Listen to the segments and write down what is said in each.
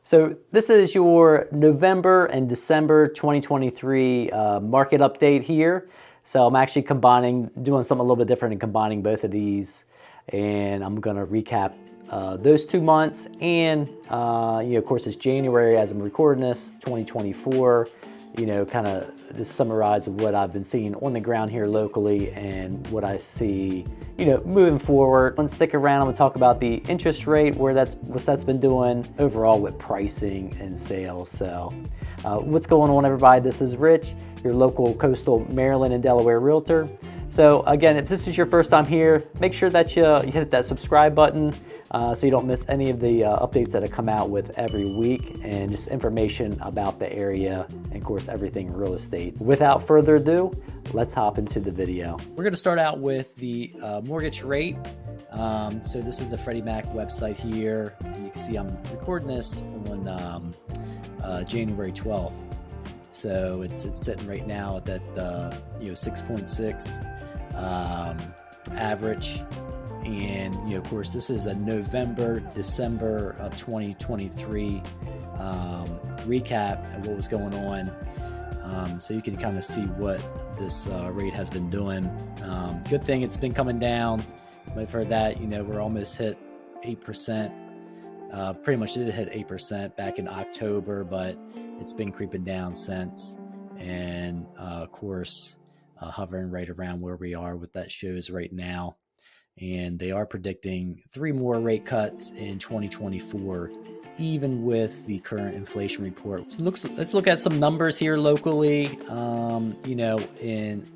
So this is your November and December 2023 market update here. So I'm actually doing something a little bit different and combining both of these. And I'm gonna recap those 2 months. And of course it's January as I'm recording this, 2024. Kind of just summarize what I've been seeing on the ground here locally and what I see, moving forward. And stick around, I'm gonna talk about the interest rate, what that's been doing overall with pricing and sales. So what's going on, everybody? This is Rich, your local Coastal Maryland and Delaware realtor. So again, if this is your first time here, make sure that you hit that subscribe button so you don't miss any of the updates that I come out with every week, and just information about the area and of course everything real estate. Without further ado, let's hop into the video. We're going to start out with the mortgage rate. So this is the Freddie Mac website here, and you can see I'm recording this on January 12th. So it's sitting right now at that 6.6 average, and of course this is a November December of 2023 recap of what was going on, so you can kind of see what this rate has been doing. Good thing it's been coming down. I've heard that we're almost hit 8%. Pretty much did hit 8% back in October, but it's been creeping down since, and of course hovering right around where we are with that shows right now. And they are predicting 3 more rate cuts in 2024, even with the current inflation report. So let's look at some numbers here locally. In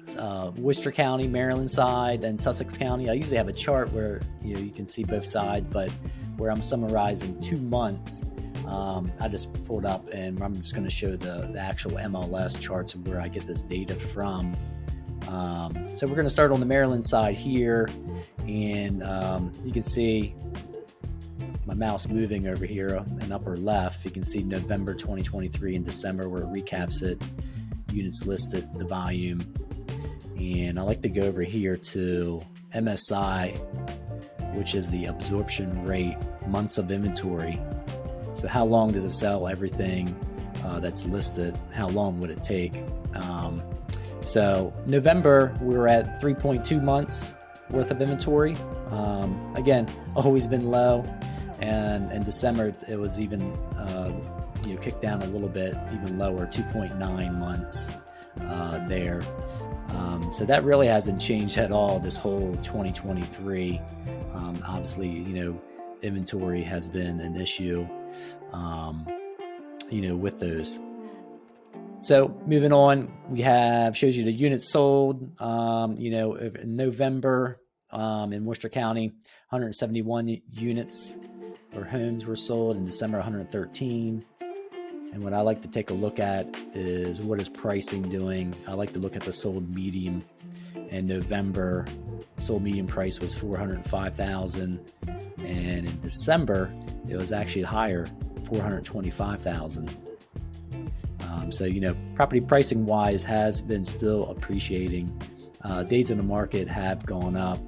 Worcester County, Maryland side, and Sussex County. I usually have a chart where you can see both sides, but where I'm summarizing 2 months, I just pulled up, and I'm just going to show the actual MLS charts of where I get this data from. So we're going to start on the Maryland side here, and you can see my mouse moving over here in upper left. You can see November 2023 and December where it recaps it, units listed, the volume. And I like to go over here to MSI, which is the absorption rate, months of inventory. So how long does it sell everything that's listed? How long would it take? So November, we were at 3.2 months worth of inventory. Again, always been low. And in December, it was even kicked down a little bit, even lower, 2.9 months there. So that really hasn't changed at all this whole 2023. Obviously, inventory has been an issue, with those. So moving on, we shows you the units sold, in November in Worcester County, 171 units or homes were sold. In December, 113. And what I like to take a look at is what is pricing doing. I like to look at the sold medium. In November, sold medium price was $405,000, and in December it was actually higher, $425,000. So property pricing wise has been still appreciating. Days in the market have gone up,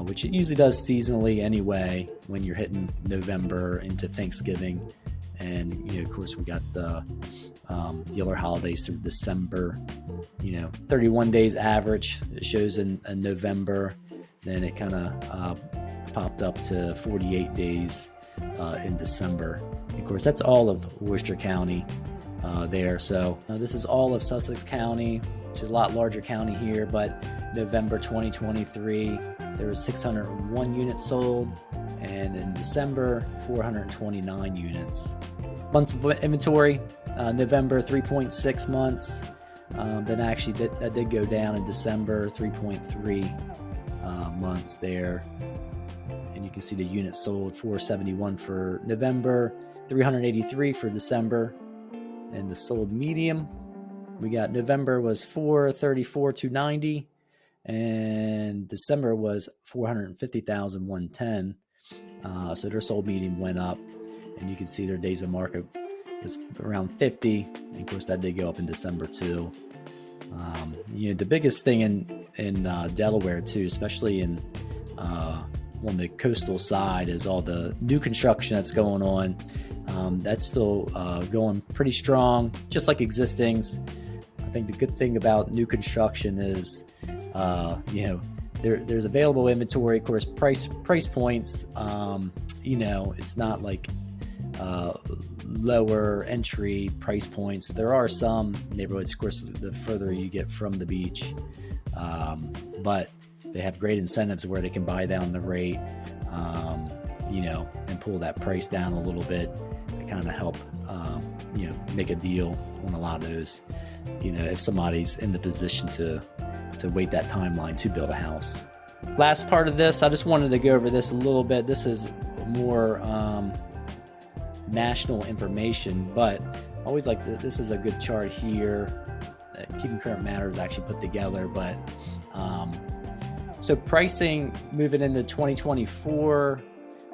which it usually does seasonally anyway when you're hitting November into Thanksgiving. And of course we got the other holidays through December. 31 days average it shows in November. Then it kind of popped up to 48 days in December. Of course, that's all of Worcester County there. So this is all of Sussex County, which is a lot larger county here. But November 2023, there was 601 units sold, and in December, 429 units. Months of inventory, November 3.6 months. Then actually that did go down in December, 3.3 months there. And you can see the units sold, 471 for November, 383 for December. And the sold medium, we got November was 434,290, and December was 450,110. So their sold medium went up, and you can see their days of market was around 50. And of course, that did go up in December too. The biggest thing in Delaware too, especially on the coastal side, is all the new construction that's going on. That's still going pretty strong, just like existings. I think the good thing about new construction is, there's available inventory. Of course, price points. It's not like lower entry price points. There are some neighborhoods, of course, the further you get from the beach, but they have great incentives where they can buy down the rate, and pull that price down a little bit to kind of help, make a deal on a lot of those, if somebody's in the position to wait that timeline to build a house. Last part of this, I just wanted to go over this a little bit. This is more national information, but I always like this is a good chart here. Keeping Current Matters actually put together, but so pricing moving into 2024,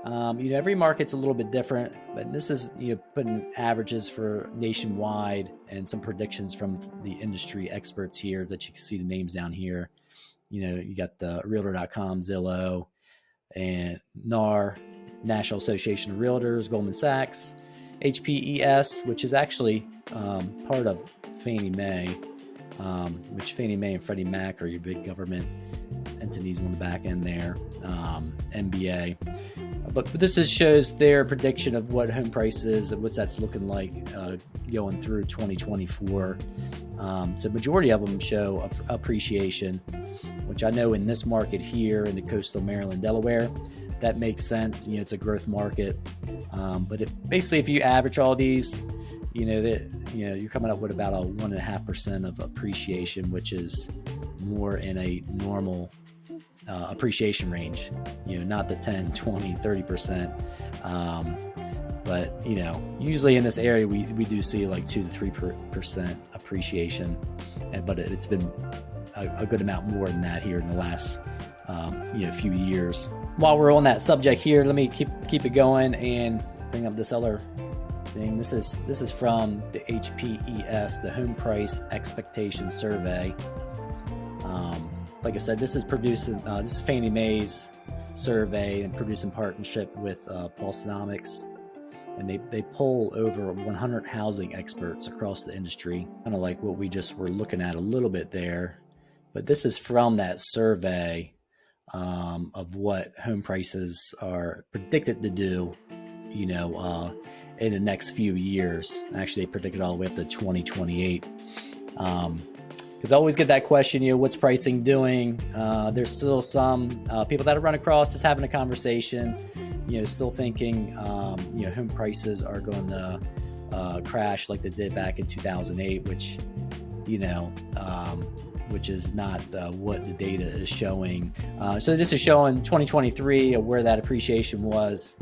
every market's a little bit different, but this is putting averages for nationwide and some predictions from the industry experts here that you can see the names down here. You got the Realtor.com, Zillow, and NAR, National Association of Realtors, Goldman Sachs, HPES, which is actually part of Fannie Mae, which Fannie Mae and Freddie Mac are your big government entities on the back end there, MBA. But this just shows their prediction of what home prices and what that's looking like going through 2024. So majority of them show appreciation, which I know in this market here in the Coastal Maryland, Delaware, that makes sense. It's a growth market. But if you average all these, you're coming up with about a 1.5% of appreciation, which is more in a normal appreciation range, not the 10, 20, 30%. But usually in this area, we do see like 2 to 3% appreciation, but it's been a good amount more than that here in the last few years. While we're on that subject here, let me keep it going and bring up this other thing. This is from the HPES, the Home Price Expectation Survey. Like I said, this is Fannie Mae's survey and produced in partnership with Pulsenomics. And they poll over 100 housing experts across the industry, kind of like what we just were looking at a little bit there. But this is from that survey of what home prices are predicted to do, in the next few years. Actually, they predicted all the way up to 2028. Because I always get that question, what's pricing doing? There's still some people that I run across just having a conversation, still thinking, home prices are going to crash like they did back in 2008, which is not what the data is showing. So this is showing 2023 of where that appreciation was,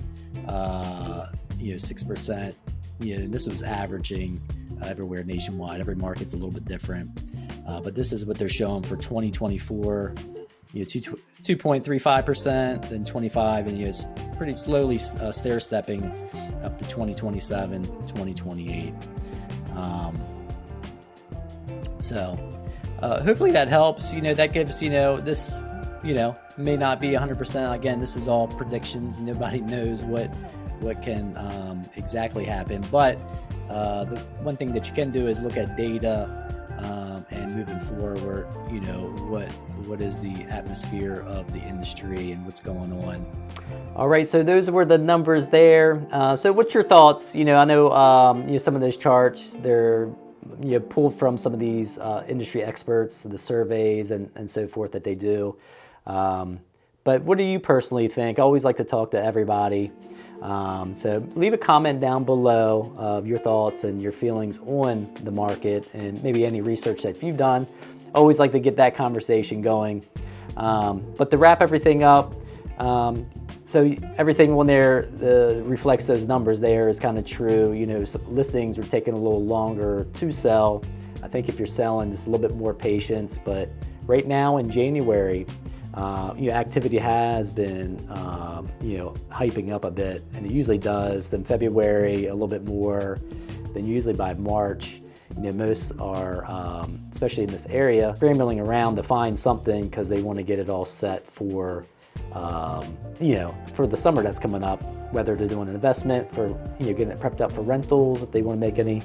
6%. And this was averaging everywhere nationwide. Every market's a little bit different. But this is what they're showing for 2024, 2.35%, then 25, and it's pretty slowly stair-stepping up to 2027, 2028. Hopefully that helps. That gives, this, may not be 100%. Again, this is all predictions. Nobody knows what can exactly happen. But the one thing that you can do is look at data and moving forward, what is the atmosphere of the industry and what's going on. All right, so those were the numbers there. So what's your thoughts? I know some of those charts, they're pulled from some of these industry experts, the surveys and so forth that they do. But what do you personally think? I always like to talk to everybody. So leave a comment down below of your thoughts and your feelings on the market and maybe any research that you've done. Always like to get that conversation going. But to wrap everything up, so everything on there reflects those numbers there is kind of true. Listings are taking a little longer to sell. I think if you're selling, just a little bit more patience. But right now in January, activity has been, hyping up a bit, and it usually does. Then February, a little bit more. Then usually by March, most are, especially in this area, scrambling around to find something because they want to get it all set for for the summer that's coming up, whether they're doing an investment for, getting it prepped up for rentals, if they want to make any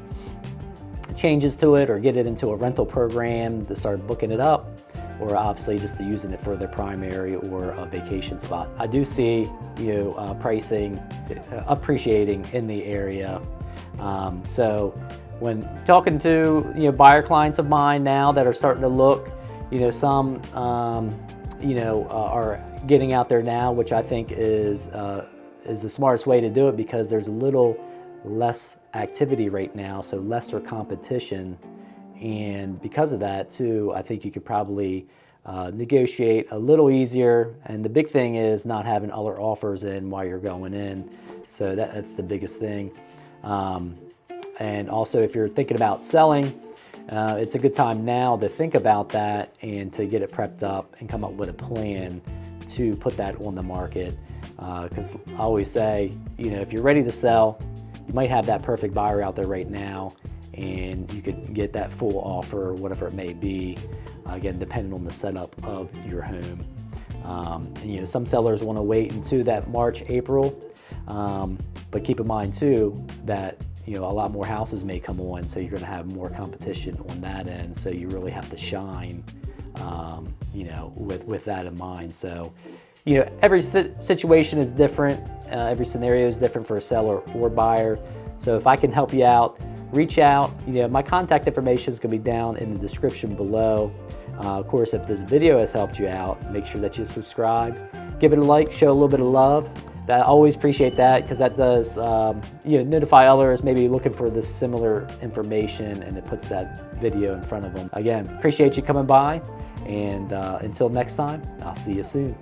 changes to it or get it into a rental program to start booking it up, or obviously just using it for their primary or a vacation spot. I do see, pricing appreciating in the area. So when talking to, buyer clients of mine now that are starting to look, some, are getting out there now, which I think is the smartest way to do it, because there's a little less activity right now, so lesser competition. And because of that too, I think you could probably negotiate a little easier. And the big thing is not having other offers in while you're going in. So that's the biggest thing. And also, if you're thinking about selling, it's a good time now to think about that and to get it prepped up and come up with a plan to put that on the market. Because I always say, if you're ready to sell, you might have that perfect buyer out there right now, and you could get that full offer, whatever it may be, again, depending on the setup of your home. And, some sellers want to wait until that March, April, but keep in mind too that a lot more houses may come on, so you're going to have more competition on that end. So you really have to shine, with that in mind. So, every situation is different. Every scenario is different for a seller or buyer. So if I can help you out, reach out. My contact information is going to be down in the description below. Of course, if this video has helped you out, make sure that you subscribe, give it a like, show a little bit of love. I always appreciate that, because that does notify others maybe looking for this similar information, and it puts that video in front of them. Again, appreciate you coming by, and until next time, I'll see you soon.